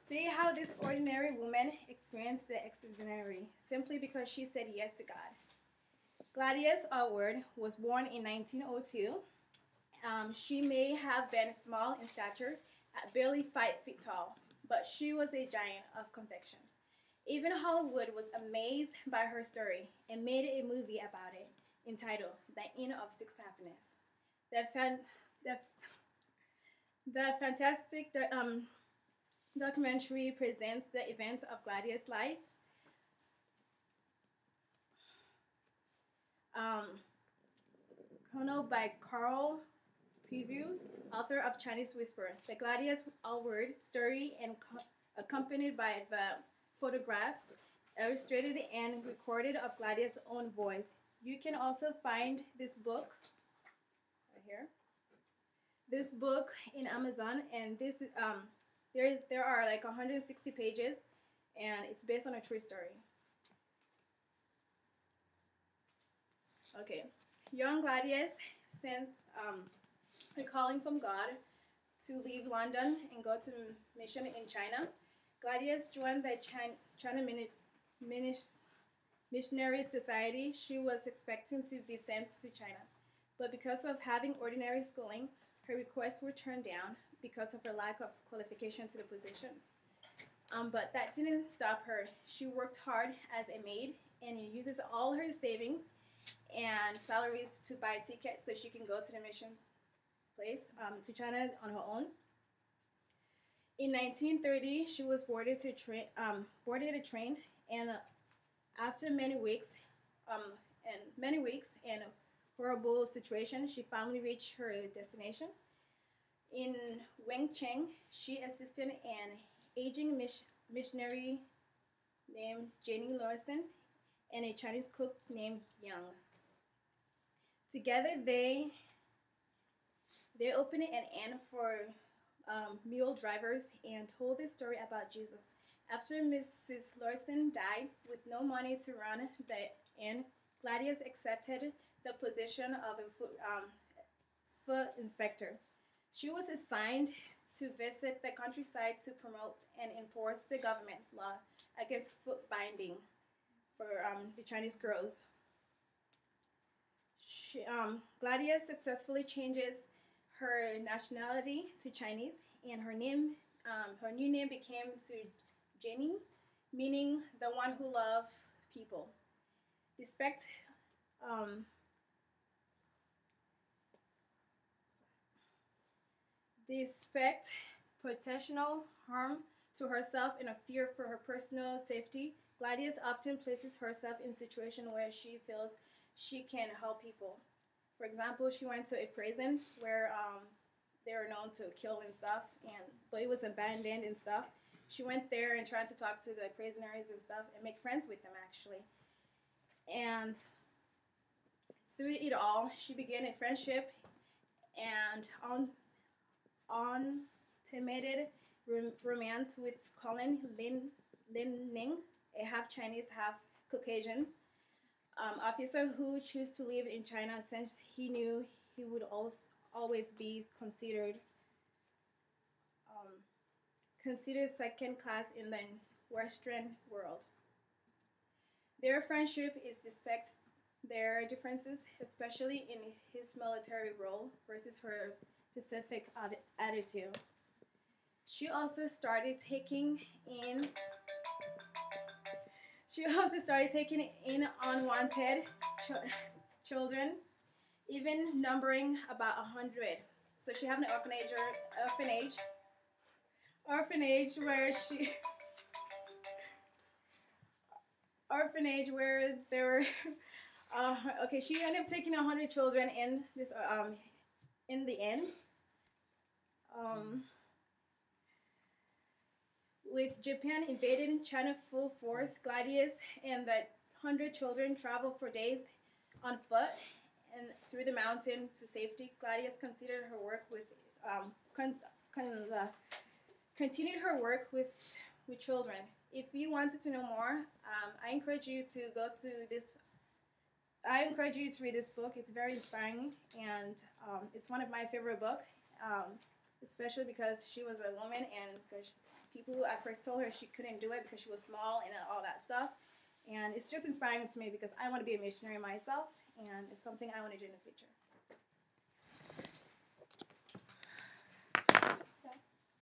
See how this ordinary woman experienced the extraordinary simply because she said yes to God. Gladys Allward was born in 1902. She may have been small in stature, at barely 5 feet tall, but she was a giant of conviction. Even Hollywood was amazed by her story and made a movie about it entitled The Inn of Sixth Happiness. The, fan, the, the fantastic documentary presents the events of Gladys' life, um, chronicled by Carl Previews, author of Chinese Whisper, the Gladys Allward story, and accompanied by the photographs, illustrated and recorded of Gladys' own voice. You can also find this book right here. This book in Amazon, and there are like 160 pages, and it's based on a true story. Okay, young Gladys sent a calling from God to leave London and go to mission in China. Gladys joined the China Missionary Society. She was expecting to be sent to China, but because of having ordinary schooling, her requests were turned down because of her lack of qualification to the position. But that didn't stop her. She worked hard as a maid and uses all her savings and salaries to buy tickets so she can go to the mission place to China on her own. In 1930, she was boarded a train, and after many weeks and horrible situation, she finally reached her destination. In Wencheng, she assisted an aging missionary named Jenny Lawson and a Chinese cook named Yang. Together, they opened an inn for mule drivers and told the story about Jesus. After Mrs. Lawson died with no money to run the inn, Gladys accepted the position of a foot inspector. She was assigned to visit the countryside to promote and enforce the government's law against foot binding for the Chinese girls. Gladys successfully changes her nationality to Chinese, and her new name became to Jenny, meaning the one who loves people. Despite um, despite potential harm to herself and a fear for her personal safety, Gladys often places herself in situations where she feels she can help people. For example, she went to a prison where they were known to kill and stuff, but it was abandoned and stuff. She went there and tried to talk to the prisoners and stuff and make friends with them actually. And through it all, she began a friendship and intimated romance with Colin Lin Ning, a half Chinese, half Caucasian officer who chose to live in China since he knew he would always be considered second class in the Western world. Their friendship is despite their differences, especially in his military role versus her pacific attitude. She also started taking in unwanted children, even numbering about 100. So she had an orphanage where there were okay. She ended up taking 100 children in this in the end. With Japan invading China full force, Gladys and the 100 children traveled for days on foot and through the mountain to safety. Gladys considered her work with continued her work with children. If you wanted to know more, I encourage you to go to this. I encourage you to read this book. It's very inspiring, and it's one of my favorite books, especially because she was a woman and People at first told her she couldn't do it because she was small and all that stuff. And it's just inspiring to me because I want to be a missionary myself, and it's something I want to do in the future.